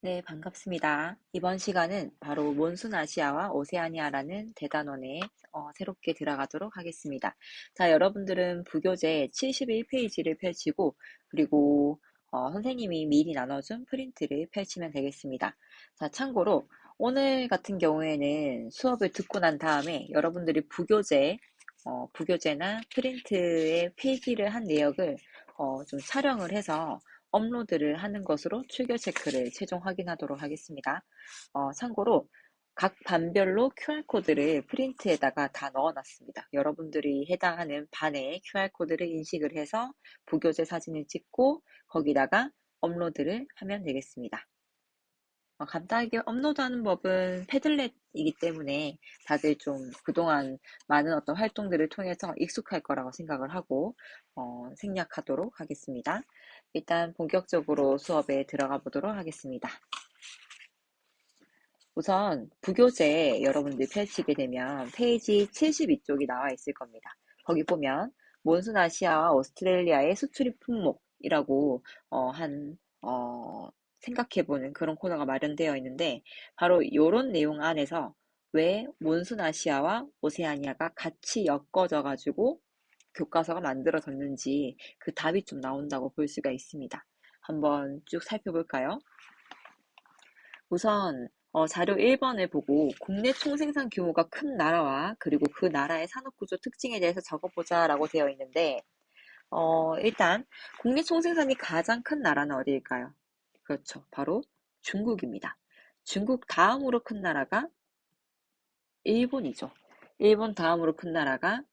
네, 반갑습니다. 이번 시간은 바로 몬순아시아와 오세아니아라는 대단원에 새롭게 들어가도록 하겠습니다. 자, 여러분들은 부교재 71페이지를 펼치고 그리고 선생님이 미리 나눠준 프린트를 펼치면 되겠습니다. 자, 참고로 오늘 같은 경우에는 수업을 듣고 난 다음에 여러분들이 부교재나 프린트에 필기를 한 내역을 좀 촬영을 해서 업로드를 하는 것으로 출결 체크를 최종 확인하도록 하겠습니다. 참고로 각 반별로 QR코드를 프린트에다가 다 넣어놨습니다. 여러분들이 해당하는 반의 QR코드를 인식을 해서 부교재 사진을 찍고 거기다가 업로드를 하면 되겠습니다. 간단하게 업로드하는 법은 패들렛이기 때문에 다들 좀 그동안 많은 어떤 활동들을 통해서 익숙할 거라고 생각을 하고 생략하도록 하겠습니다. 일단 본격적으로 수업에 들어가 보도록 하겠습니다. 우선 부교재 여러분들 펼치게 되면 페이지 72쪽이 나와 있을 겁니다. 거기 보면 몬순아시아와 오스트레일리아의 수출입 품목이라고 생각해보는 그런 코너가 마련되어 있는데 바로 이런 내용 안에서 왜 몬순아시아와 오세아니아가 같이 엮어져 가지고 교과서가 만들어졌는지 그 답이 좀 나온다고 볼 수가 있습니다. 한번 쭉 살펴볼까요? 우선 자료 1번을 보고 국내 총생산 규모가 큰 나라와 그리고 그 나라의 산업구조 특징에 대해서 적어보자 라고 되어 있는데 일단 국내 총생산이 가장 큰 나라는 어디일까요? 그렇죠. 바로 중국입니다. 중국 다음으로 큰 나라가 일본이죠. 일본 다음으로 큰 나라가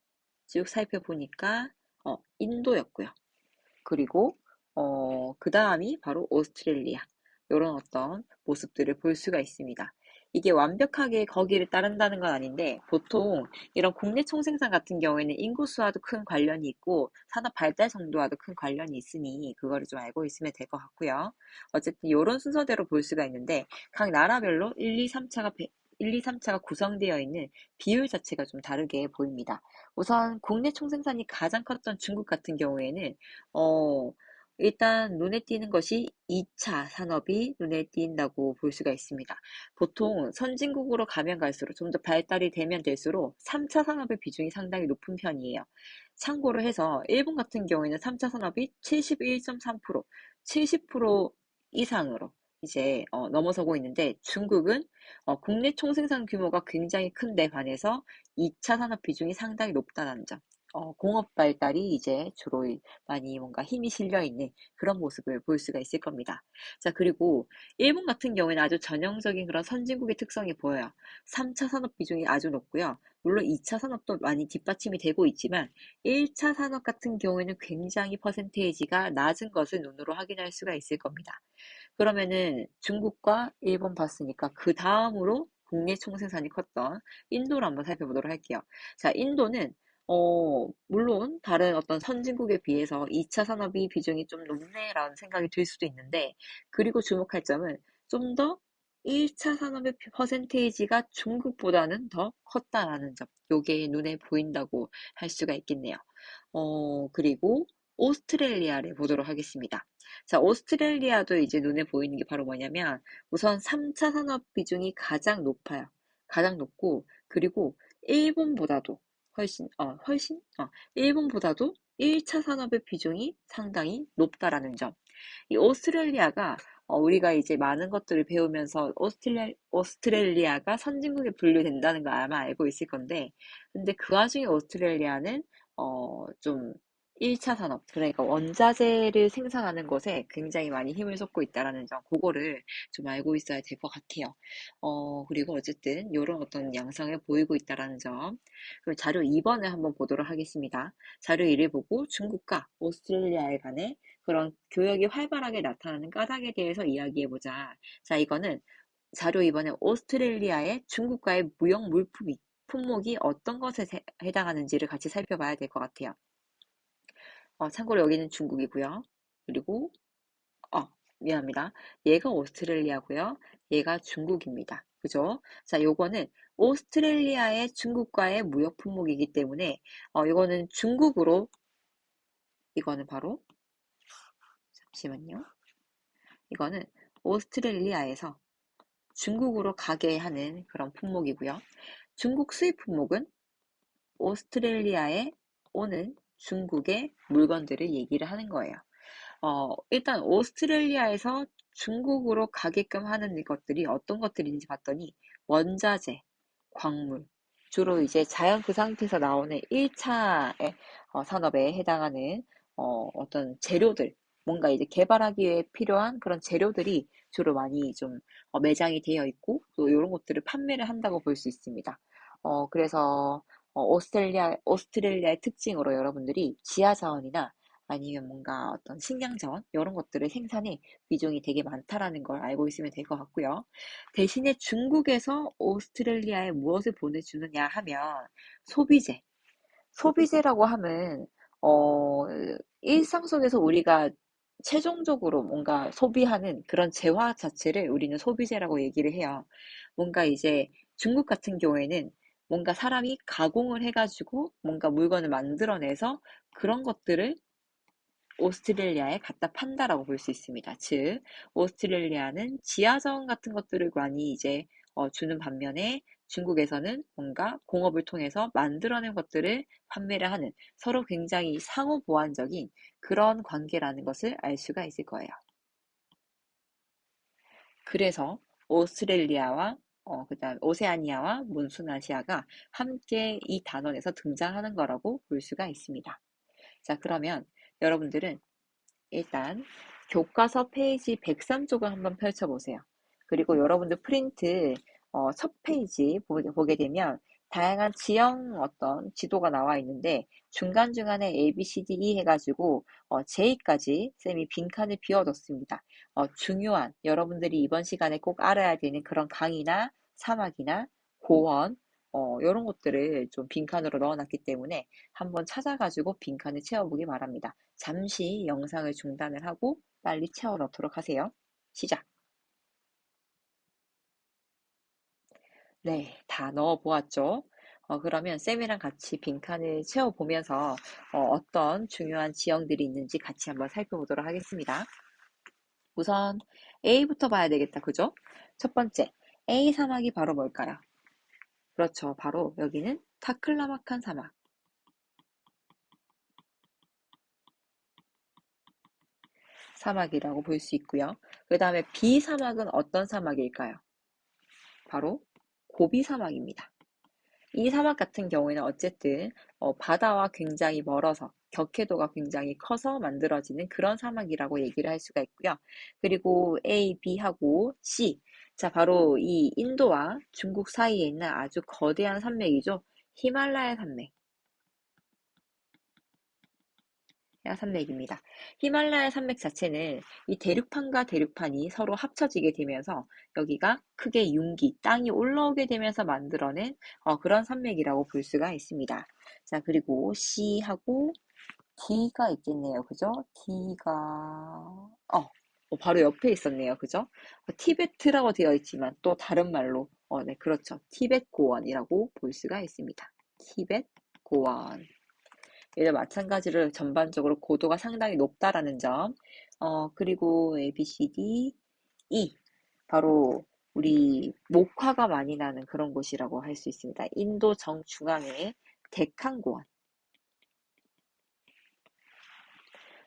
쭉 살펴보니까 인도였고요. 그리고 그 다음이 바로 오스트레일리아. 이런 어떤 모습들을 볼 수가 있습니다. 이게 완벽하게 거기를 따른다는 건 아닌데 보통 이런 국내 총생산 같은 경우에는 인구수와도 큰 관련이 있고 산업 발달 정도와도 큰 관련이 있으니 그거를 좀 알고 있으면 될 것 같고요. 어쨌든 이런 순서대로 볼 수가 있는데 각 나라별로 1, 2, 3차가 1, 2, 3차가 구성되어 있는 비율 자체가 좀 다르게 보입니다. 우선 국내 총생산이 가장 컸던 중국 같은 경우에는 어, 일단 눈에 띄는 것이 2차 산업이 눈에 띈다고 볼 수가 있습니다. 보통 선진국으로 가면 갈수록 좀 더 발달이 되면 될수록 3차 산업의 비중이 상당히 높은 편이에요. 참고로 해서 일본 같은 경우에는 3차 산업이 71.3%, 70% 이상으로 이제 넘어서고 있는데 중국은 국내 총생산 규모가 굉장히 큰데 반해서 2차 산업 비중이 상당히 높다는 점. 공업 발달이 이제 주로 많이 뭔가 힘이 실려 있는 그런 모습을 볼 수가 있을 겁니다. 자, 그리고 일본 같은 경우에는 아주 전형적인 그런 선진국의 특성이 보여요. 3차 산업 비중이 아주 높고요. 물론 2차 산업도 많이 뒷받침이 되고 있지만 1차 산업 같은 경우에는 굉장히 퍼센테이지가 낮은 것을 눈으로 확인할 수가 있을 겁니다. 그러면은 중국과 일본 봤으니까 그 다음으로 국내 총생산이 컸던 인도를 한번 살펴보도록 할게요. 자, 인도는 물론 다른 어떤 선진국에 비해서 2차 산업이 비중이 좀 높네라는 생각이 들 수도 있는데, 그리고 주목할 점은 좀 더 1차 산업의 퍼센테이지가 중국보다는 더 컸다라는 점. 요게 눈에 보인다고 할 수가 있겠네요. 그리고 오스트레일리아를 보도록 하겠습니다. 자, 오스트레일리아도 이제 눈에 보이는 게 바로 뭐냐면 우선 3차 산업 비중이 가장 높아요. 가장 높고 그리고 일본보다도 일본보다도 1차 산업의 비중이 상당히 높다라는 점. 이 오스트레일리아가 우리가 이제 많은 것들을 배우면서 오스트레일리아가 선진국에 분류된다는 걸 아마 알고 있을 건데, 근데 그 와중에 오스트레일리아는 좀 1차 산업, 그러니까 원자재를 생산하는 것에 굉장히 많이 힘을 쏟고 있다라는 점, 그거를 좀 알고 있어야 될 것 같아요. 그리고 어쨌든 이런 어떤 양상을 보이고 있다라는 점. 그럼 자료 2번을 한번 보도록 하겠습니다. 자료 1을 보고 중국과 오스트레일리아에 관해 그런 교역이 활발하게 나타나는 까닭에 대해서 이야기해보자. 자, 이거는 자료 2번에 오스트레일리아의 중국과의 무역 물품이 품목이 어떤 것에 해당하는지를 같이 살펴봐야 될 것 같아요. 참고로 여기는 중국이고요. 그리고 미안합니다. 얘가 오스트레일리아고요. 얘가 중국입니다. 그죠? 자, 요거는 오스트레일리아의 중국과의 무역 품목이기 때문에 이거는 중국으로 이거는 바로 잠시만요. 이거는 오스트레일리아에서 중국으로 가게 하는 그런 품목이고요. 중국 수입 품목은 오스트레일리아에 오는 중국의 물건들을 얘기를 하는 거예요. 일단 오스트레일리아에서 중국으로 가게끔 하는 것들이 어떤 것들인지 봤더니 원자재, 광물, 주로 이제 자연 그 상태에서 나오는 1차의 산업에 해당하는 어떤 재료들, 뭔가 이제 개발하기 위해 필요한 그런 재료들이 주로 많이 좀 매장이 되어 있고 또 이런 것들을 판매를 한다고 볼 수 있습니다. 그래서 오스트레일리아의 특징으로 여러분들이 지하 자원이나 아니면 뭔가 어떤 식량 자원 이런 것들의 생산에 비중이 되게 많다라는 걸 알고 있으면 될 것 같고요. 대신에 중국에서 오스트레일리아에 무엇을 보내주느냐 하면 소비재. 소비재라고 하면 어, 일상 속에서 우리가 최종적으로 뭔가 소비하는 그런 재화 자체를 우리는 소비재라고 얘기를 해요. 뭔가 이제 중국 같은 경우에는 뭔가 사람이 가공을 해가지고 뭔가 물건을 만들어내서 그런 것들을 오스트레일리아에 갖다 판다라고 볼 수 있습니다. 즉, 오스트레일리아는 지하자원 같은 것들을 많이 이제 주는 반면에 중국에서는 뭔가 공업을 통해서 만들어낸 것들을 판매를 하는 서로 굉장히 상호 보완적인 그런 관계라는 것을 알 수가 있을 거예요. 그래서 오스트레일리아와 그다음 오세아니아와 몬순아시아가 함께 이 단원에서 등장하는 거라고 볼 수가 있습니다. 자, 그러면 여러분들은 일단 교과서 페이지 103쪽을 한번 펼쳐보세요. 그리고 여러분들 프린트 첫 페이지 보게 되면 다양한 지형 어떤 지도가 나와 있는데 중간중간에 A, B, C, D, E 해가지고 J까지 쌤이 빈칸을 비워뒀습니다. 중요한 여러분들이 이번 시간에 꼭 알아야 되는 그런 강이나 사막이나 고원 이런 것들을 좀 빈칸으로 넣어놨기 때문에 한번 찾아가지고 빈칸을 채워보기 바랍니다. 잠시 영상을 중단을 하고 빨리 채워 넣도록 하세요. 시작! 네, 다 넣어 보았죠? 그러면 쌤이랑 같이 빈칸을 채워보면서 어떤 중요한 지형들이 있는지 같이 한번 살펴보도록 하겠습니다. 우선 A부터 봐야 되겠다, 그죠? 첫 번째, A 사막이 바로 뭘까요? 그렇죠, 바로 여기는 타클라마칸 사막. 사막이라고 볼 수 있고요. 그 다음에 B 사막은 어떤 사막일까요? 바로 고비 사막입니다. 이 사막 같은 경우에는 어쨌든 바다와 굉장히 멀어서 격해도가 굉장히 커서 만들어지는 그런 사막이라고 얘기를 할 수가 있고요. 그리고 A, B하고 C. 자, 바로 이 인도와 중국 사이에 있는 아주 거대한 산맥이죠. 히말라야 산맥. 산맥입니다. 히말라야 산맥 자체는 이 대륙판과 대륙판이 서로 합쳐지게 되면서 여기가 크게 융기, 땅이 올라오게 되면서 만들어낸 그런 산맥이라고 볼 수가 있습니다. 자, 그리고 C하고 D가 있겠네요. 그죠? D가 바로 옆에 있었네요. 그죠? 티베트라고 되어 있지만 또 다른 말로 네, 그렇죠. 티벳 고원이라고 볼 수가 있습니다. 티벳 고원. 얘도 마찬가지로 전반적으로 고도가 상당히 높다라는 점. 그리고 A, B, C, D, E. 바로 우리 목화가 많이 나는 그런 곳이라고 할 수 있습니다. 인도 정중앙에 데칸고원.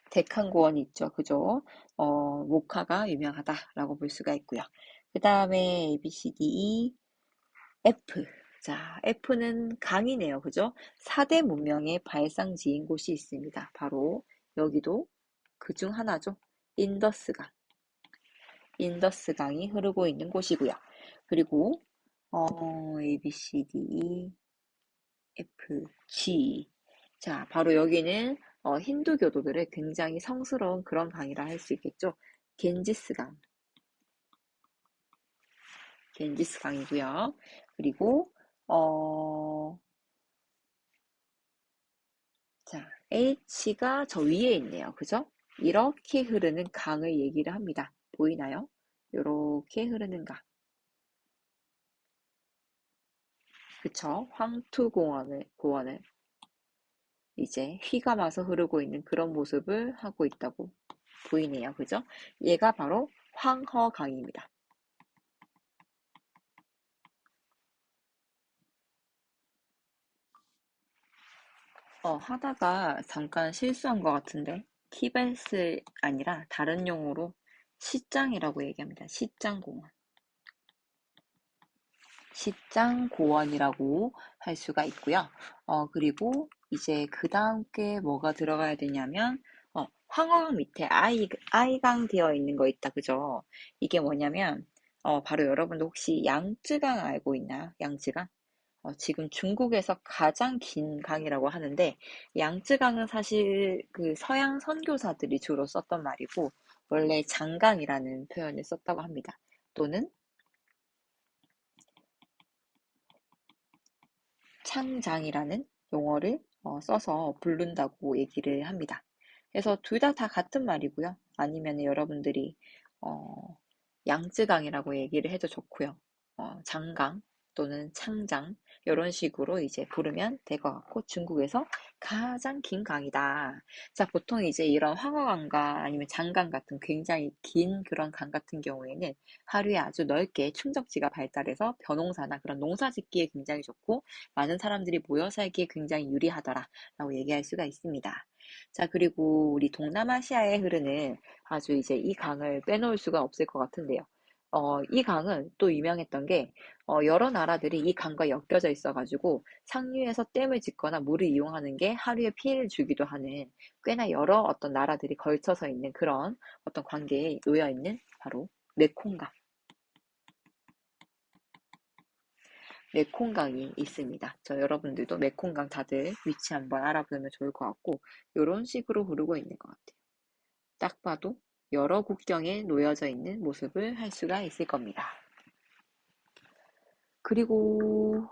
데칸고원이 있죠. 그죠? 목화가 유명하다라고 볼 수가 있고요. 그 다음에 A, B, C, D, E, F. 자, F는 강이네요. 그죠? 4대 문명의 발상지인 곳이 있습니다. 바로 여기도 그중 하나죠. 인더스강. 인더스강이 흐르고 있는 곳이고요. 그리고 A, B, C, D, E, F, G. 자, 바로 여기는 힌두교도들의 굉장히 성스러운 그런 강이라 할 수 있겠죠. 겐지스강. 겐지스강이고요. 그리고 자, H가 저 위에 있네요. 그죠? 이렇게 흐르는 강을 얘기를 합니다. 보이나요? 이렇게 흐르는 강. 그쵸? 고원을 이제 휘감아서 흐르고 있는 그런 모습을 하고 있다고 보이네요. 그죠? 얘가 바로 황허강입니다. 하다가 잠깐 실수한 것 같은데, 티베트 아니라 다른 용어로 시장이라고 얘기합니다. 시장공원. 시장고원이라고 할 수가 있고요. 그리고 이제 그 다음 게 뭐가 들어가야 되냐면, 황허강 밑에 아이강 되어 있는 거 있다, 그죠? 이게 뭐냐면, 바로 여러분도 혹시 양쯔강 알고 있나요? 양쯔강? 지금 중국에서 가장 긴 강이라고 하는데, 양쯔강은 사실 그 서양 선교사들이 주로 썼던 말이고, 원래 장강이라는 표현을 썼다고 합니다. 또는 창장이라는 용어를 써서 부른다고 얘기를 합니다. 그래서 둘 다 같은 말이고요. 아니면 여러분들이 어, 양쯔강이라고 얘기를 해도 좋고요. 장강 또는 창장 이런 식으로 이제 부르면 될 것 같고 중국에서 가장 긴 강이다. 자, 보통 이제 이런 황허강과 아니면 장강 같은 굉장히 긴 그런 강 같은 경우에는 하류에 아주 넓게 충적지가 발달해서 벼농사나 그런 농사 짓기에 굉장히 좋고 많은 사람들이 모여 살기에 굉장히 유리하더라라고 얘기할 수가 있습니다. 자, 그리고 우리 동남아시아에 흐르는 아주 이제 이 강을 빼놓을 수가 없을 것 같은데요. 이 강은 또 유명했던 게 여러 나라들이 이 강과 엮여져 있어가지고 상류에서 댐을 짓거나 물을 이용하는 게 하류에 피해를 주기도 하는 꽤나 여러 어떤 나라들이 걸쳐서 있는 그런 어떤 관계에 놓여 있는 바로 메콩강. 메콩강이 있습니다. 여러분들도 메콩강 다들 위치 한번 알아보면 좋을 것 같고, 이런 식으로 흐르고 있는 것 같아요. 딱 봐도 여러 국경에 놓여져 있는 모습을 할 수가 있을 겁니다. 그리고,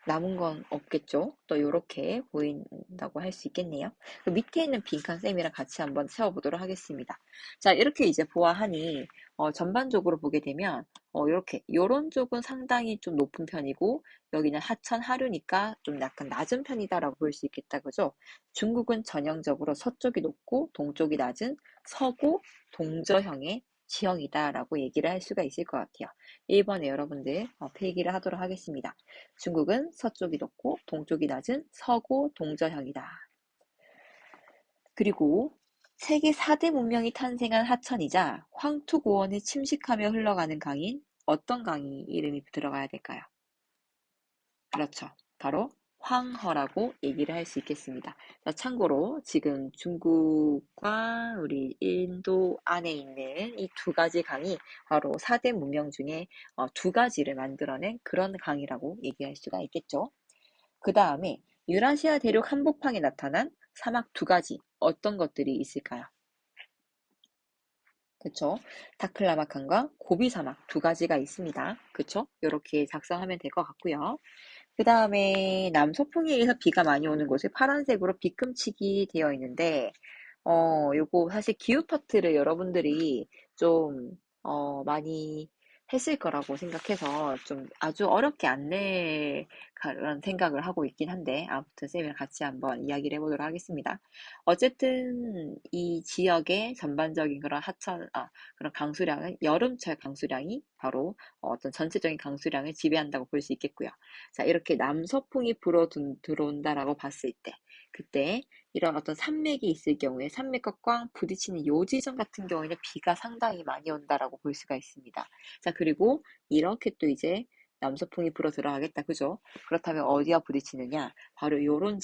남은 건 없겠죠? 또 이렇게 보인다고 할 수 있겠네요. 그 밑에 있는 빈칸 쌤이랑 같이 한번 세워보도록 하겠습니다. 자, 이렇게 이제 보아하니 전반적으로 보게 되면 이렇게 요런 쪽은 상당히 좀 높은 편이고 여기는 하천 하류니까 좀 약간 낮은 편이다라고 볼 수 있겠다, 그죠? 중국은 전형적으로 서쪽이 높고 동쪽이 낮은 서구 동저형의 지형이다라고 얘기를 할 수가 있을 것 같아요. 1번에 여러분들 필기를 하도록 하겠습니다. 중국은 서쪽이 높고 동쪽이 낮은 서구 동저형이다. 그리고 세계 4대 문명이 탄생한 하천이자 황토고원을 침식하며 흘러가는 강인 어떤 강이 이름이 들어가야 될까요? 그렇죠. 바로 황허라고 얘기를 할 수 있겠습니다. 자, 참고로 지금 중국과 우리 인도 안에 있는 이 두 가지 강이 바로 4대 문명 중에 두 가지를 만들어낸 그런 강이라고 얘기할 수가 있겠죠. 그 다음에 유라시아 대륙 한복판에 나타난 사막 두 가지 어떤 것들이 있을까요? 그쵸? 다클라마칸과 고비 사막 두 가지가 있습니다. 그쵸? 이렇게 작성하면 될 것 같고요. 그 다음에 남서풍에 의해서 비가 많이 오는 곳이 파란색으로 빗금치기 되어 있는데, 요거 사실 기후 파트를 여러분들이 좀, 많이 했을 거라고 생각해서 좀 아주 어렵게 안 낼 그런 생각을 하고 있긴 한데, 아무튼 쌤이랑 같이 한번 이야기를 해보도록 하겠습니다. 어쨌든 이 지역의 전반적인 그런 그런 강수량은 여름철 강수량이 바로 어떤 전체적인 강수량을 지배한다고 볼 수 있겠고요. 자, 이렇게 남서풍이 들어온다라고 봤을 때, 그때 이런 어떤 산맥이 있을 경우에 산맥과 꽝 부딪히는 요 지점 같은 경우에는 비가 상당히 많이 온다라고 볼 수가 있습니다. 자, 그리고 이렇게 또 이제 남서풍이 불어 들어가겠다, 그죠? 그렇다면 어디와 부딪히느냐? 바로 요런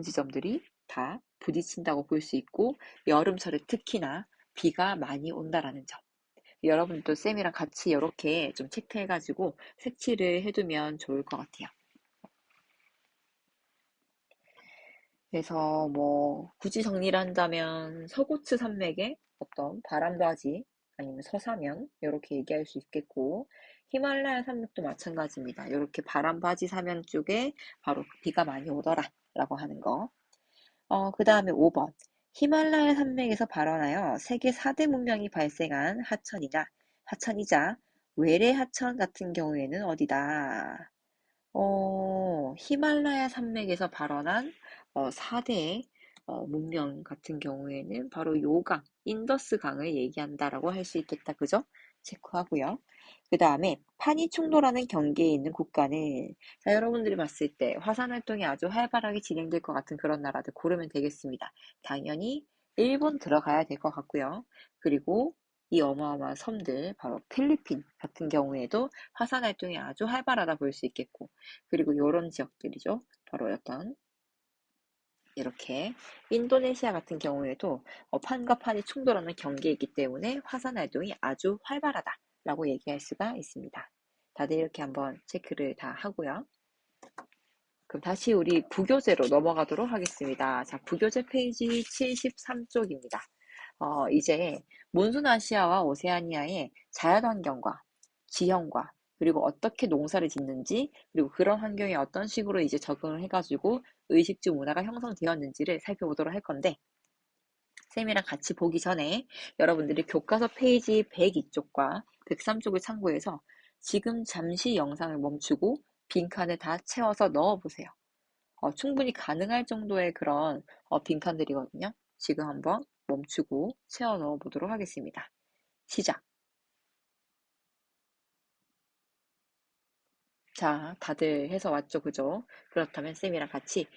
지점들이 다 부딪힌다고 볼 수 있고, 여름철에 특히나 비가 많이 온다라는 점. 여러분도 쌤이랑 같이 이렇게 좀 체크해가지고 색칠을 해두면 좋을 것 같아요. 그래서 뭐 굳이 정리를 한다면 서고츠 산맥의 어떤 바람바지 아니면 서사면 이렇게 얘기할 수 있겠고 히말라야 산맥도 마찬가지입니다. 이렇게 바람바지 사면 쪽에 바로 비가 많이 오더라 라고 하는 거. 그 다음에 5번. 히말라야 산맥에서 발원하여 세계 4대 문명이 발생한 하천이자 외래 하천 같은 경우에는 어디다? 히말라야 산맥에서 발원한 4대 문명 같은 경우에는 바로 요강, 인더스 강을 얘기한다라고 할 수 있겠다. 그죠? 체크하고요. 그 다음에 판이 충돌하는 경계에 있는 국가는 자, 여러분들이 봤을 때 화산 활동이 아주 활발하게 진행될 것 같은 그런 나라들 고르면 되겠습니다. 당연히 일본 들어가야 될 것 같고요. 그리고 이 어마어마한 섬들, 바로 필리핀 같은 경우에도 화산 활동이 아주 활발하다 볼 수 있겠고, 그리고 이런 지역들이죠. 바로 어떤 이렇게 인도네시아 같은 경우에도 판과 판이 충돌하는 경계에 있기 때문에 화산 활동이 아주 활발하다라고 얘기할 수가 있습니다. 다들 이렇게 한번 체크를 다 하고요. 그럼 다시 우리 부교재로 넘어가도록 하겠습니다. 자, 부교재 페이지 73쪽입니다. 이제 몬순아시아와 오세아니아의 자연환경과 지형과 그리고 어떻게 농사를 짓는지 그리고 그런 환경에 어떤 식으로 이제 적응을 해가지고 의식주 문화가 형성되었는지를 살펴보도록 할 건데 쌤이랑 같이 보기 전에 여러분들이 교과서 페이지 102쪽과 103쪽을 참고해서 지금 잠시 영상을 멈추고 빈칸을 다 채워서 넣어보세요. 충분히 가능할 정도의 그런 빈칸들이거든요. 지금 한번 멈추고 채워 넣어 보도록 하겠습니다. 시작. 자, 다들 해서 왔죠, 그죠? 그렇다면 쌤이랑 같이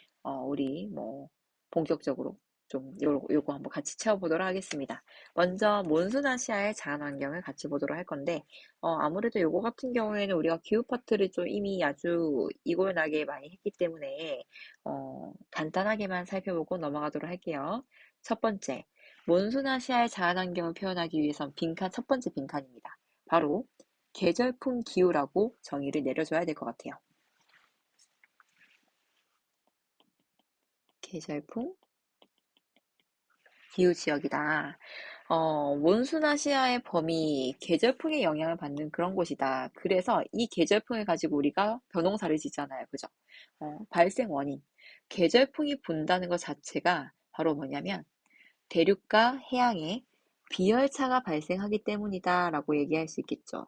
우리 뭐 본격적으로 좀 요거 한번 같이 채워보도록 하겠습니다. 먼저 몬순아시아의 자연환경을 같이 보도록 할 건데 아무래도 요거 같은 경우에는 우리가 기후 파트를 좀 이미 아주 이골나게 많이 했기 때문에 간단하게만 살펴보고 넘어가도록 할게요. 첫 번째, 몬순아시아의 자연환경을 표현하기 위해선 빈칸 첫 번째 빈칸입니다. 바로 계절풍 기후라고 정의를 내려줘야 될 것 같아요. 계절풍 기후 지역이다. 몬순아시아의 범위, 계절풍의 영향을 받는 그런 곳이다. 그래서 이 계절풍을 가지고 우리가 벼농사를 짓잖아요. 그죠? 발생 원인. 계절풍이 분다는 것 자체가 바로 뭐냐면 대륙과 해양에 비열차가 발생하기 때문이다 라고 얘기할 수 있겠죠.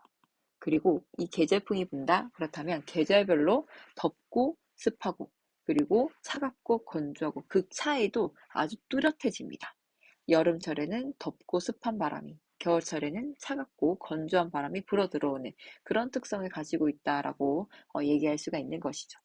그리고 이 계절풍이 분다? 그렇다면 계절별로 덥고 습하고 그리고 차갑고 건조하고 그 차이도 아주 뚜렷해집니다. 여름철에는 덥고 습한 바람이, 겨울철에는 차갑고 건조한 바람이 불어 들어오는 그런 특성을 가지고 있다라고 얘기할 수가 있는 것이죠.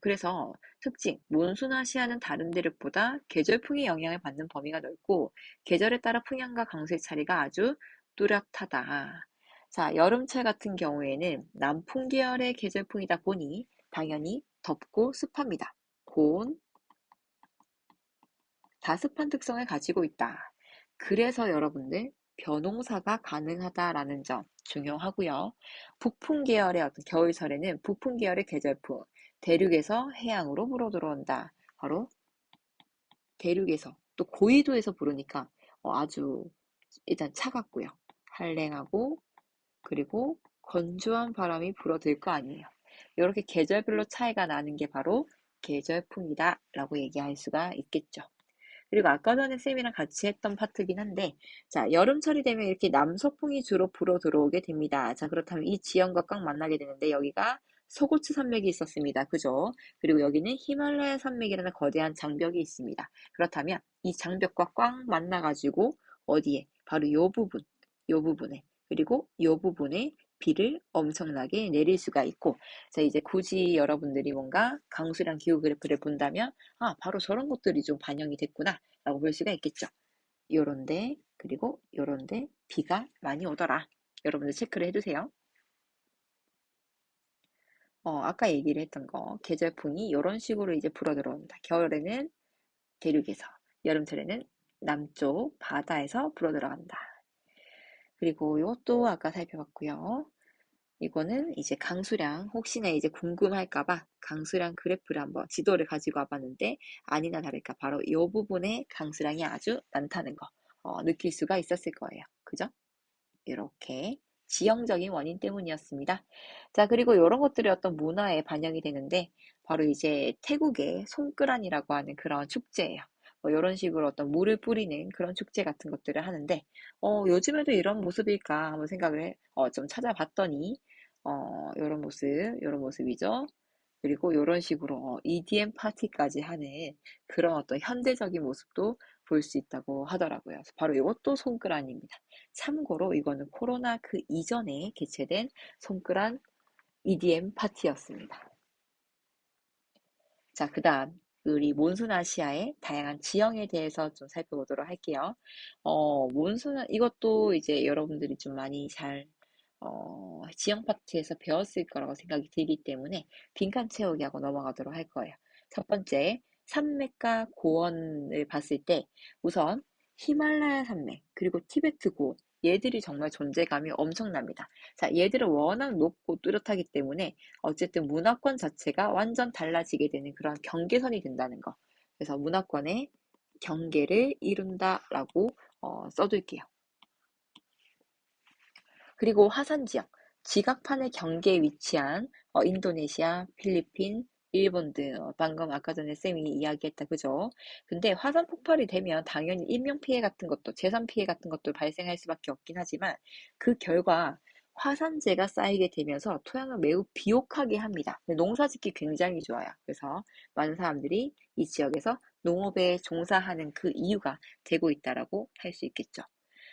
그래서 특징, 몬순아시아는 다른 대륙보다 계절풍의 영향을 받는 범위가 넓고 계절에 따라 풍향과 강수의 차이가 아주 뚜렷하다. 자, 여름철 같은 경우에는 남풍 계열의 계절풍이다 보니 당연히 덥고 습합니다. 고온, 다습한 특성을 가지고 있다. 그래서 여러분들 벼농사가 가능하다라는 점 중요하고요. 북풍 계열의 어떤 겨울철에는 북풍 계열의 계절풍, 대륙에서 해양으로 불어 들어온다. 바로 대륙에서 또 고緯도에서 부르니까 아주 일단 차갑고요. 한랭하고 그리고 건조한 바람이 불어들 거 아니에요. 이렇게 계절별로 차이가 나는 게 바로 계절풍이다 라고 얘기할 수가 있겠죠. 그리고 아까 전에 쌤이랑 같이 했던 파트긴 한데, 자, 여름철이 되면 이렇게 남서풍이 주로 불어 들어오게 됩니다. 자, 그렇다면 이 지형과 꽉 만나게 되는데, 여기가 소고츠 산맥이 있었습니다. 그죠? 그리고 여기는 히말라야 산맥이라는 거대한 장벽이 있습니다. 그렇다면 이 장벽과 꽉 만나가지고, 어디에? 바로 요 부분, 요 부분에, 그리고 요 부분에 비를 엄청나게 내릴 수가 있고, 자, 이제 굳이 여러분들이 뭔가 강수량 기후 그래프를 본다면, 바로 저런 것들이 좀 반영이 됐구나 라고 볼 수가 있겠죠. 요런데 그리고 요런데 비가 많이 오더라. 여러분들 체크를 해두세요. 아까 얘기를 했던 거 계절풍이 요런 식으로 이제 불어 들어온다. 겨울에는 대륙에서, 여름철에는 남쪽 바다에서 불어 들어간다. 그리고 이것도 아까 살펴봤고요. 이거는 이제 강수량, 혹시나 이제 궁금할까봐 강수량 그래프를 한번 지도를 가지고 와봤는데 아니나 다를까 바로 이 부분에 강수량이 아주 많다는 거 느낄 수가 있었을 거예요. 그죠? 이렇게 지형적인 원인 때문이었습니다. 자, 그리고 이런 것들이 어떤 문화에 반영이 되는데 바로 이제 태국의 송끄란이라고 하는 그런 축제예요. 이런 식으로 어떤 물을 뿌리는 그런 축제 같은 것들을 하는데 요즘에도 이런 모습일까 한번 생각을 좀 찾아봤더니 이런 모습이죠. 그리고 이런 식으로 EDM 파티까지 하는 그런 어떤 현대적인 모습도 볼 수 있다고 하더라고요. 그래서 바로 이것도 손끄란입니다. 참고로 이거는 코로나 그 이전에 개최된 손끄란 EDM 파티였습니다. 자, 그 다음, 우리 몬순 아시아의 다양한 지형에 대해서 좀 살펴보도록 할게요. 이것도 이제 여러분들이 좀 많이 지형 파트에서 배웠을 거라고 생각이 들기 때문에 빈칸 채우기하고 넘어가도록 할 거예요. 첫 번째, 산맥과 고원을 봤을 때 우선 히말라야 산맥, 그리고 티베트 고원, 얘들이 정말 존재감이 엄청납니다. 자, 얘들은 워낙 높고 뚜렷하기 때문에 어쨌든 문화권 자체가 완전 달라지게 되는 그런 경계선이 된다는 거. 그래서 문화권의 경계를 이룬다라고 써둘게요. 그리고 화산 지역, 지각판의 경계에 위치한 인도네시아, 필리핀, 일본 등 방금 아까 전에 쌤이 이야기했다 그죠? 근데 화산 폭발이 되면 당연히 인명 피해 같은 것도 재산 피해 같은 것도 발생할 수밖에 없긴 하지만 그 결과 화산재가 쌓이게 되면서 토양을 매우 비옥하게 합니다. 농사짓기 굉장히 좋아요. 그래서 많은 사람들이 이 지역에서 농업에 종사하는 그 이유가 되고 있다라고 할 수 있겠죠.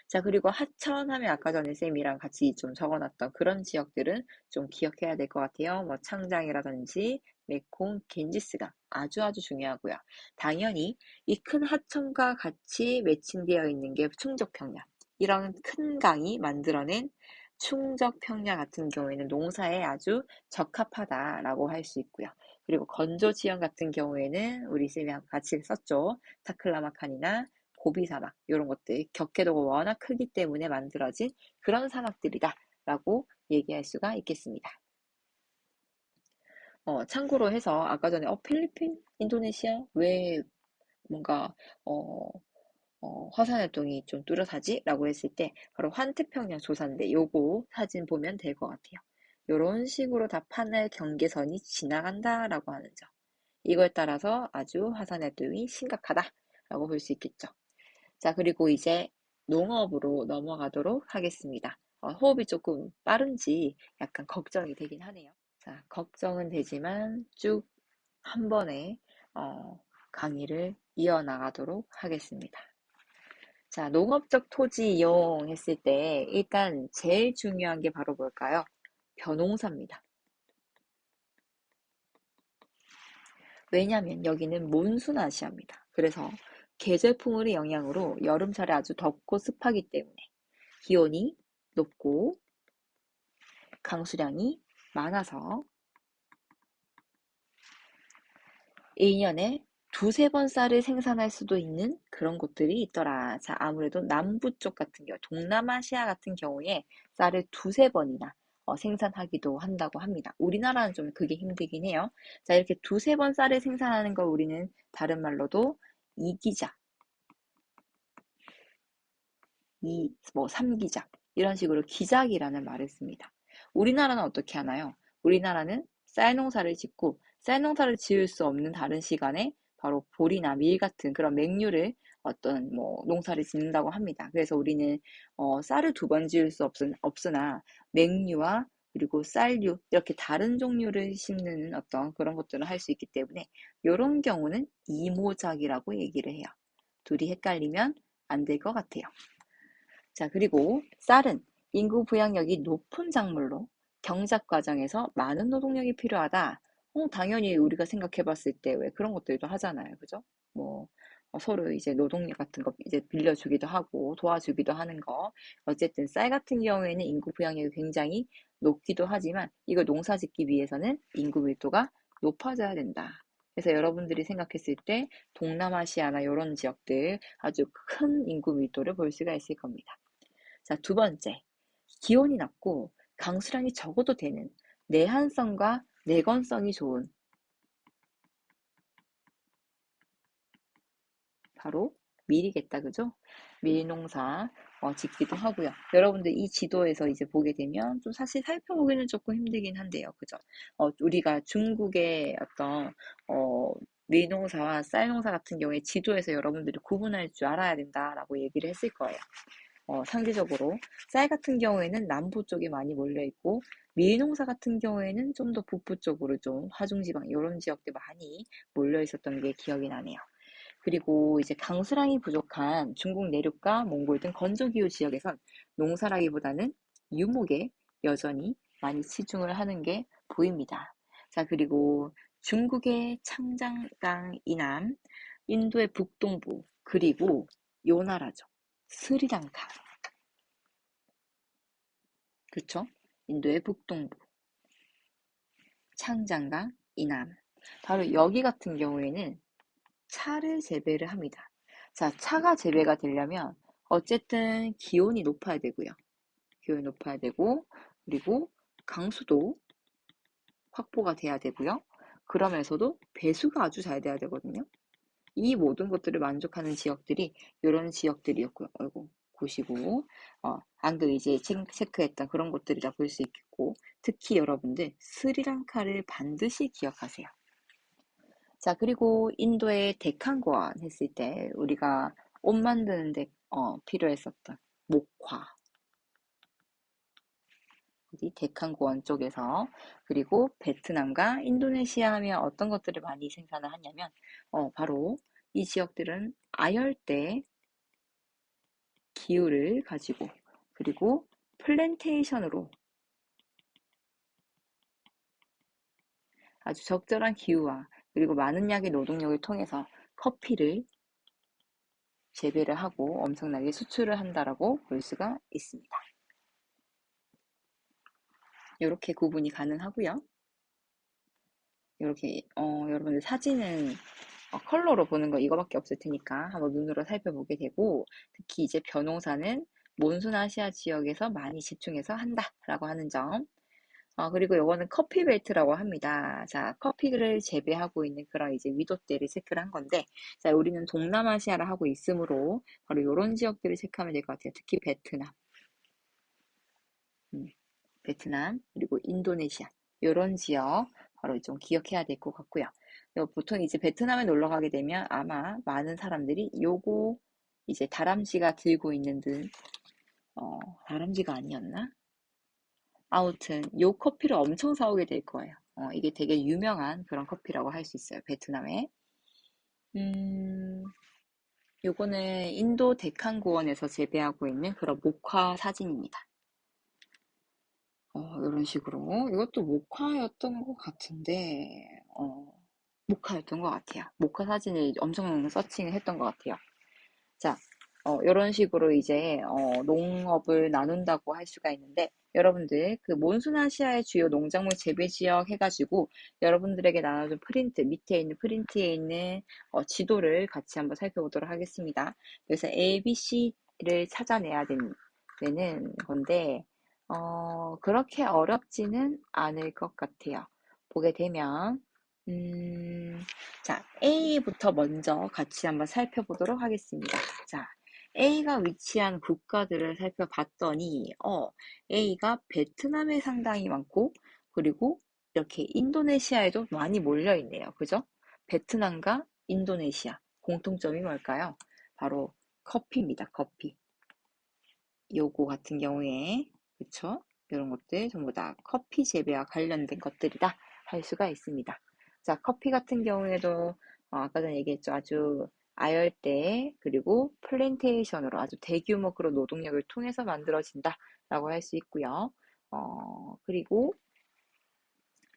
자, 그리고 하천 하면 아까 전에 쌤이랑 같이 좀 적어놨던 그런 지역들은 좀 기억해야 될 것 같아요. 뭐 창장이라든지 메콩, 겐지스강 아주 아주 중요하고요. 당연히 이 큰 하천과 같이 매칭되어 있는 게 충적평야. 이런 큰 강이 만들어낸 충적평야 같은 경우에는 농사에 아주 적합하다라고 할 수 있고요. 그리고 건조 지형 같은 경우에는 우리 쌤이랑 같이 썼죠. 타클라마칸이나 고비 사막 이런 것들 격해도가 워낙 크기 때문에 만들어진 그런 사막들이다 라고 얘기할 수가 있겠습니다. 참고로 해서 아까 전에 필리핀, 인도네시아 왜 뭔가 어, 화산 활동이 좀 뚜렷하지? 라고 했을 때 바로 환태평양 조사인데 요거 사진 보면 될 것 같아요. 요런 식으로 다 판을 경계선이 지나간다 라고 하는 점. 이걸 따라서 아주 화산 활동이 심각하다라고 볼 수 있겠죠. 자, 그리고 이제 농업으로 넘어가도록 하겠습니다. 호흡이 조금 빠른지 약간 걱정이 되긴 하네요. 자, 걱정은 되지만 쭉 한 번에 강의를 이어나가도록 하겠습니다. 자, 농업적 토지 이용했을 때 일단 제일 중요한 게 바로 뭘까요? 벼농사입니다. 왜냐하면 여기는 몬순 아시아입니다. 그래서 계절풍의 영향으로 여름철에 아주 덥고 습하기 때문에 기온이 높고 강수량이 많아서 1년에 두세 번 쌀을 생산할 수도 있는 그런 곳들이 있더라. 자, 아무래도 남부 쪽 같은 경우, 동남아시아 같은 경우에 쌀을 두세 번이나 생산하기도 한다고 합니다. 우리나라는 좀 그게 힘들긴 해요. 자, 이렇게 두세 번 쌀을 생산하는 걸 우리는 다른 말로도 이기자, 삼기작, 이런 식으로 기작이라는 말을 씁니다. 우리나라는 어떻게 하나요? 우리나라는 쌀 농사를 짓고 쌀 농사를 지을 수 없는 다른 시간에 바로 보리나 밀 같은 그런 맹류를 어떤 농사를 짓는다고 합니다. 그래서 우리는 쌀을 두 번 지을 수 없으나 맹류와 그리고 쌀류 이렇게 다른 종류를 심는 어떤 그런 것들을 할 수 있기 때문에 이런 경우는 이모작이라고 얘기를 해요. 둘이 헷갈리면 안 될 것 같아요. 자, 그리고 쌀은 인구 부양력이 높은 작물로 경작 과정에서 많은 노동력이 필요하다. 당연히 우리가 생각해 봤을 때 왜 그런 것들도 하잖아요. 그죠? 뭐, 서로 이제 노동력 같은 거 이제 빌려주기도 하고 도와주기도 하는 거. 어쨌든 쌀 같은 경우에는 인구 부양력이 굉장히 높기도 하지만 이걸 농사 짓기 위해서는 인구 밀도가 높아져야 된다. 그래서 여러분들이 생각했을 때 동남아시아나 이런 지역들 아주 큰 인구 밀도를 볼 수가 있을 겁니다. 자, 두 번째. 기온이 낮고 강수량이 적어도 되는 내한성과 내건성이 좋은 바로 밀이겠다, 그죠? 밀농사 짓기도 하고요. 여러분들 이 지도에서 이제 보게 되면 좀 사실 살펴보기는 조금 힘들긴 한데요, 그죠? 우리가 중국의 어떤 밀농사와 쌀농사 같은 경우에 지도에서 여러분들이 구분할 줄 알아야 된다라고 얘기를 했을 거예요. 상대적으로 쌀 같은 경우에는 남부 쪽에 많이 몰려 있고 밀농사 같은 경우에는 좀 더 북부 쪽으로 좀 화중지방 이런 지역들 많이 몰려 있었던 게 기억이 나네요. 그리고 이제 강수량이 부족한 중국 내륙과 몽골 등 건조기후 지역에선 농사라기보다는 유목에 여전히 많이 치중을 하는 게 보입니다. 자, 그리고 중국의 창장강 이남, 인도의 북동부, 그리고 요 나라죠. 스리랑카. 그쵸? 인도의 북동부, 창장강 이남. 바로 여기 같은 경우에는 차를 재배를 합니다. 자, 차가 재배가 되려면 어쨌든 기온이 높아야 되고요. 기온이 높아야 되고, 그리고 강수도 확보가 돼야 되고요. 그러면서도 배수가 아주 잘 돼야 되거든요. 이 모든 것들을 만족하는 지역들이 이런 지역들이었고요. 아이고, 곳이고, 방금 이제 체크했던 그런 곳들이라 볼 수 있겠고, 특히 여러분들 스리랑카를 반드시 기억하세요. 자, 그리고 인도의 데칸고안 했을 때 우리가 옷 만드는데 필요했었던 목화, 어디 데칸고안 쪽에서. 그리고 베트남과 인도네시아 하면 어떤 것들을 많이 생산을 하냐면 바로 이 지역들은 아열대 기후를 가지고, 그리고 플랜테이션으로 아주 적절한 기후와 그리고 많은 양의 노동력을 통해서 커피를 재배를 하고 엄청나게 수출을 한다라고 볼 수가 있습니다. 이렇게 구분이 가능하고요. 이렇게 여러분들 사진은 컬러로 보는 거 이거밖에 없을 테니까 한번 눈으로 살펴보게 되고, 특히 이제 벼농사는 몬순아시아 지역에서 많이 집중해서 한다라고 하는 점. 그리고 이거는 커피 벨트라고 합니다. 자, 커피를 재배하고 있는 그런 이제 위도대를 체크를 한 건데, 자, 우리는 동남아시아를 하고 있으므로 바로 이런 지역들을 체크하면 될 것 같아요. 특히 베트남, 음, 그리고 인도네시아 이런 지역 바로 좀 기억해야 될 것 같고요. 보통 이제 베트남에 놀러 가게 되면 아마 많은 사람들이 요거 이제 다람쥐가 들고 있는 듯, 다람쥐가 아니었나? 아무튼 요 커피를 엄청 사오게 될 거예요. 이게 되게 유명한 그런 커피라고 할 수 있어요. 베트남에. 음, 요거는 인도 데칸고원에서 재배하고 있는 그런 목화 사진입니다. 이런 식으로. 이것도 모카였던 것 같은데, 모카였던 것 같아요. 모카 사진을 엄청 서칭을 했던 것 같아요. 자, 이런 식으로 이제, 농업을 나눈다고 할 수가 있는데, 여러분들, 그 몬순아시아의 주요 농작물 재배 지역 해가지고, 여러분들에게 나눠준 프린트, 밑에 있는 프린트에 있는, 지도를 같이 한번 살펴보도록 하겠습니다. 그래서 A, B, C를 찾아내야 되는 건데, 그렇게 어렵지는 않을 것 같아요. 보게 되면, 자, A부터 먼저 같이 한번 살펴보도록 하겠습니다. 자, A가 위치한 국가들을 살펴봤더니, A가 베트남에 상당히 많고, 그리고 이렇게 인도네시아에도 많이 몰려 있네요. 그죠? 베트남과 인도네시아. 공통점이 뭘까요? 바로 커피입니다. 커피. 요거 같은 경우에, 그쵸? 이런 것들 전부 다 커피 재배와 관련된 것들이다 할 수가 있습니다. 자, 커피 같은 경우에도 아까 전에 얘기했죠. 아주 아열대 그리고 플랜테이션으로 아주 대규모 그런 노동력을 통해서 만들어진다라고 할 수 있고요. 그리고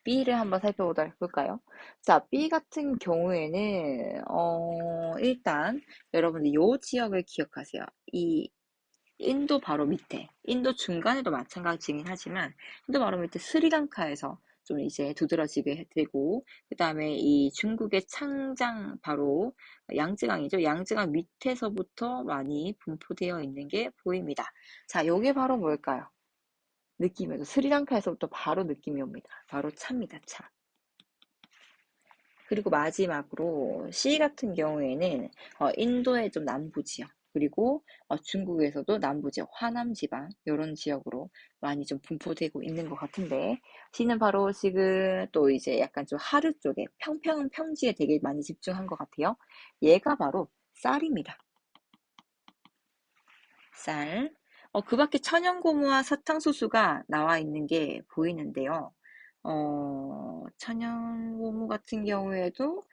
B를 한번 살펴보도록 해볼까요? 자, B 같은 경우에는 일단 여러분들 요 지역을 기억하세요. 이 인도 바로 밑에, 인도 중간에도 마찬가지긴 하지만, 인도 바로 밑에 스리랑카에서 좀 이제 두드러지게 되고, 그 다음에 이 중국의 창장, 바로 양쯔강이죠. 양쯔강 밑에서부터 많이 분포되어 있는 게 보입니다. 자, 요게 바로 뭘까요? 느낌에서 스리랑카에서부터 바로 느낌이 옵니다. 바로 차입니다, 차. 그리고 마지막으로 C 같은 경우에는 인도의 좀 남부 지역, 그리고 중국에서도 남부 지역, 화남 지방 이런 지역으로 많이 좀 분포되고 있는 것 같은데, C는 바로 지금 또 이제 약간 좀 하류 쪽에 평평 평지에 되게 많이 집중한 것 같아요. 얘가 바로 쌀입니다. 쌀. 그 밖에 천연고무와 사탕수수가 나와 있는 게 보이는데요. 천연고무 같은 경우에도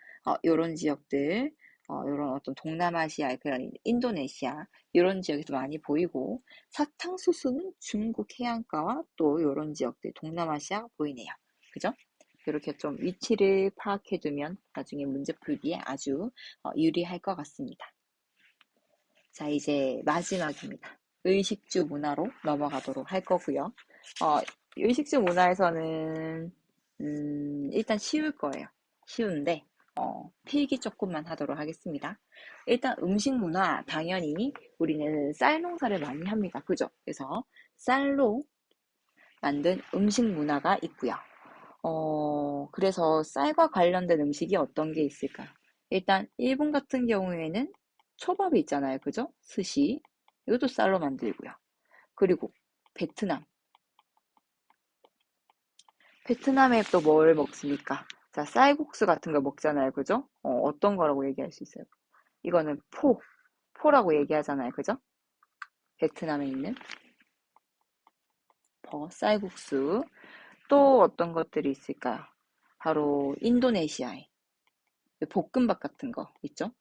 요런 지역들, 요런 어떤 동남아시아, 그런 인도네시아, 요런 지역에서 많이 보이고, 사탕수수는 중국 해안가와 또 요런 지역들, 동남아시아 보이네요. 그죠? 이렇게 좀 위치를 파악해두면 나중에 문제 풀기에 아주 유리할 것 같습니다. 자, 이제 마지막입니다. 의식주 문화로 넘어가도록 할 거고요. 어, 의식주 문화에서는 일단 쉬울 거예요. 쉬운데 필기 조금만 하도록 하겠습니다. 일단 음식 문화 당연히 우리는 쌀 농사를 많이 합니다. 그죠? 그래서 쌀로 만든 음식 문화가 있고요. 그래서 쌀과 관련된 음식이 어떤 게 있을까요? 일단 일본 같은 경우에는 초밥이 있잖아요. 그죠? 스시. 이것도 쌀로 만들고요. 그리고 베트남. 베트남에 또 뭘 먹습니까? 자, 쌀국수 같은 거 먹잖아요. 그죠? 어떤 거라고 얘기할 수 있어요? 이거는 포라고 얘기하잖아요. 그죠? 베트남에 있는 쌀국수. 또 어떤 것들이 있을까요? 바로 인도네시아에 볶음밥 같은 거 있죠?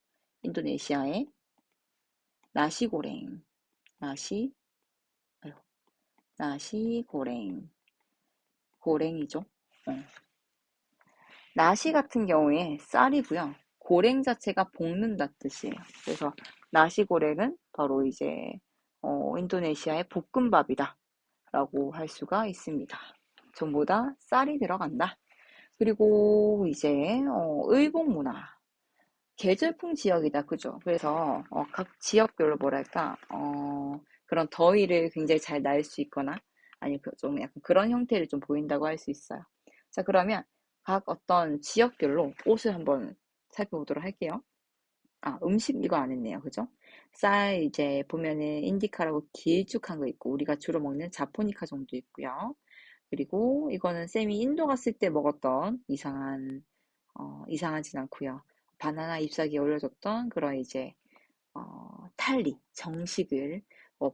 인도네시아의 나시고랭, 나시, 아유, 나시고랭, 고랭이죠. 어. 나시 같은 경우에 쌀이고요. 고랭 자체가 볶는다 뜻이에요. 그래서 나시고랭은 바로 이제 인도네시아의 볶음밥이다 라고 할 수가 있습니다. 전부 다 쌀이 들어간다. 그리고 이제 의복 문화. 계절풍 지역이다. 그죠? 그래서 각 지역별로 뭐랄까 그런 더위를 굉장히 잘 날 수 있거나 아니면 좀 약간 그런 형태를 좀 보인다고 할 수 있어요. 자, 그러면 각 어떤 지역별로 옷을 한번 살펴보도록 할게요. 음식 이거 안 했네요. 그죠? 쌀 이제 보면은 인디카라고 길쭉한 거 있고 우리가 주로 먹는 자포니카 정도 있고요. 그리고 이거는 쌤이 인도 갔을 때 먹었던 이상하진 않고요. 바나나 잎사귀에 올려줬던 그런 이제 탈리, 정식을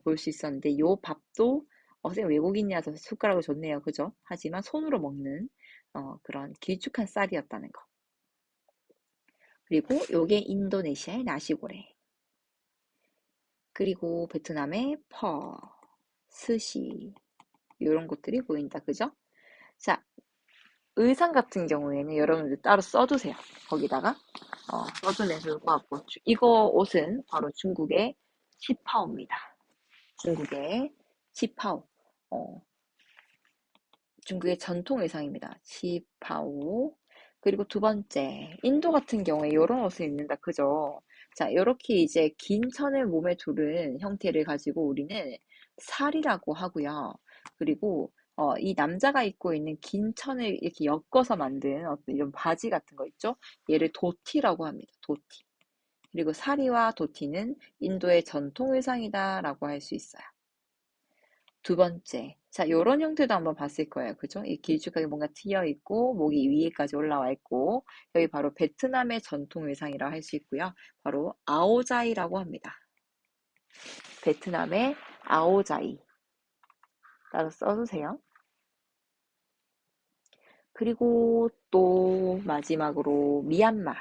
볼 수 있었는데 요 밥도 쌤 외국인이라서 숟가락을 줬네요. 그죠? 하지만 손으로 먹는 그런 길쭉한 쌀이었다는 거. 그리고 요게 인도네시아의 나시고레. 그리고 베트남의 스시 이런 것들이 보인다. 그죠? 자, 의상 같은 경우에는 여러분들 따로 써두세요. 거기다가 써두내서 갖고 이거 옷은 바로 중국의 치파오입니다. 중국의 치파오. 어, 중국의 전통 의상입니다. 치파오. 그리고 두 번째, 인도 같은 경우에 이런 옷을 입는다. 그죠? 자, 이렇게 이제 긴 천을 몸에 두른 형태를 가지고 우리는 살이라고 하고요. 그리고 이 남자가 입고 있는 긴 천을 이렇게 엮어서 만든 어떤 이런 바지 같은 거 있죠? 얘를 도티라고 합니다. 도티. 그리고 사리와 도티는 인도의 전통 의상이다라고 할 수 있어요. 두 번째. 자, 요런 형태도 한번 봤을 거예요. 그죠? 이 길쭉하게 뭔가 트여 있고, 목이 위에까지 올라와 있고, 여기 바로 베트남의 전통 의상이라 할 수 있고요. 바로 아오자이라고 합니다. 베트남의 아오자이. 따로 써주세요. 그리고 또 마지막으로 미얀마.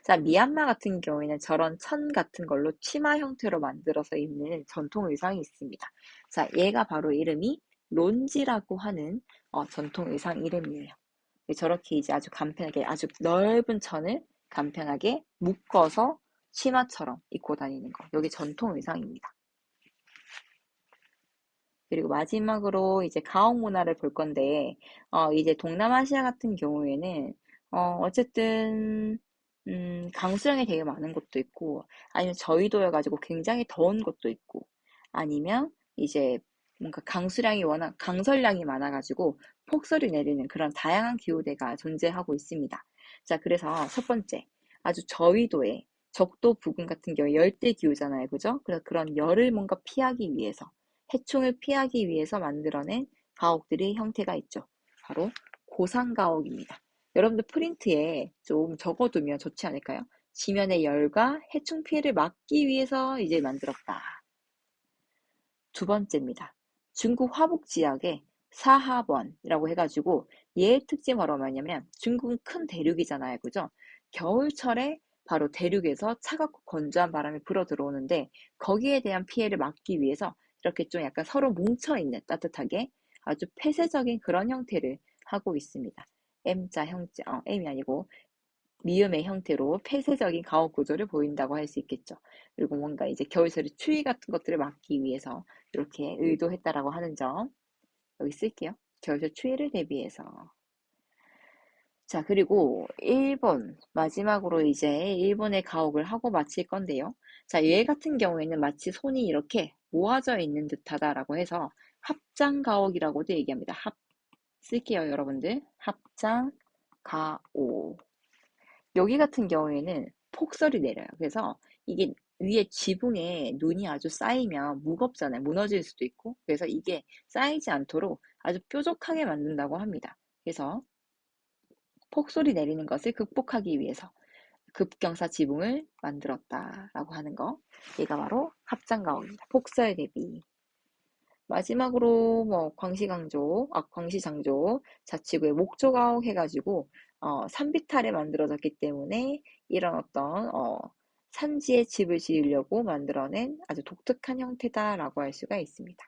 자, 미얀마 같은 경우에는 저런 천 같은 걸로 치마 형태로 만들어서 입는 전통 의상이 있습니다. 자, 얘가 바로 이름이 론지라고 하는 전통 의상 이름이에요. 저렇게 이제 아주 간편하게 아주 넓은 천을 간편하게 묶어서 치마처럼 입고 다니는 거. 여기 전통 의상입니다. 그리고 마지막으로 이제 가옥 문화를 볼 건데, 이제 동남아시아 같은 경우에는, 어쨌든, 강수량이 되게 많은 곳도 있고, 아니면 저위도여가지고 굉장히 더운 곳도 있고, 아니면 이제 뭔가 강설량이 많아가지고 폭설이 내리는 그런 다양한 기후대가 존재하고 있습니다. 자, 그래서 첫 번째, 아주 저위도에 적도 부근 같은 경우에 열대 기후잖아요. 그죠? 그래서 그런 열을 뭔가 피하기 위해서, 해충을 피하기 위해서 만들어낸 가옥들의 형태가 있죠. 바로 고상가옥입니다. 여러분들 프린트에 좀 적어두면 좋지 않을까요? 지면의 열과 해충 피해를 막기 위해서 이제 만들었다. 두 번째입니다. 중국 화북 지역의 사하번이라고 해가지고 얘의 특징이 바로 뭐냐면 중국은 큰 대륙이잖아요. 그죠? 겨울철에 바로 대륙에서 차갑고 건조한 바람이 불어 들어오는데 거기에 대한 피해를 막기 위해서 이렇게 좀 약간 서로 뭉쳐있는 따뜻하게 아주 폐쇄적인 그런 형태를 하고 있습니다. M자 형자, M이 아니고 미음의 형태로 폐쇄적인 가옥 구조를 보인다고 할 수 있겠죠. 그리고 뭔가 이제 겨울철에 추위 같은 것들을 막기 위해서 이렇게 의도했다라고 하는 점 여기 쓸게요. 겨울철 추위를 대비해서. 자, 그리고 일본 마지막으로 이제 일본의 가옥을 하고 마칠 건데요. 자, 얘 같은 경우에는 마치 손이 이렇게 모아져 있는 듯하다라고 해서 합장 가옥이라고도 얘기합니다. 쓸게요, 여러분들. 합장 가옥. 여기 같은 경우에는 폭설이 내려요. 그래서 이게 위에 지붕에 눈이 아주 쌓이면 무겁잖아요. 무너질 수도 있고. 그래서 이게 쌓이지 않도록 아주 뾰족하게 만든다고 합니다. 그래서 폭설이 내리는 것을 극복하기 위해서 급경사 지붕을 만들었다라고 하는 거. 얘가 바로 합장가옥입니다. 폭설 대비. 마지막으로 뭐 광시장조 자치구의 목조가옥 해가지고 산비탈에 만들어졌기 때문에 이런 어떤 산지에 집을 지으려고 만들어낸 아주 독특한 형태다라고 할 수가 있습니다.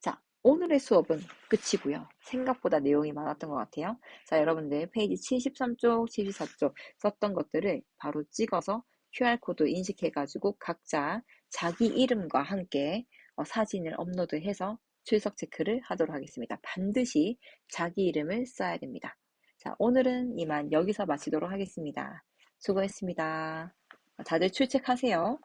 자, 오늘의 수업은 끝이고요. 생각보다 내용이 많았던 것 같아요. 자, 여러분들 페이지 73쪽, 74쪽 썼던 것들을 바로 찍어서 QR코드 인식해가지고 각자 자기 이름과 함께 사진을 업로드해서 출석 체크를 하도록 하겠습니다. 반드시 자기 이름을 써야 됩니다. 자, 오늘은 이만 여기서 마치도록 하겠습니다. 수고했습니다. 다들 출첵하세요.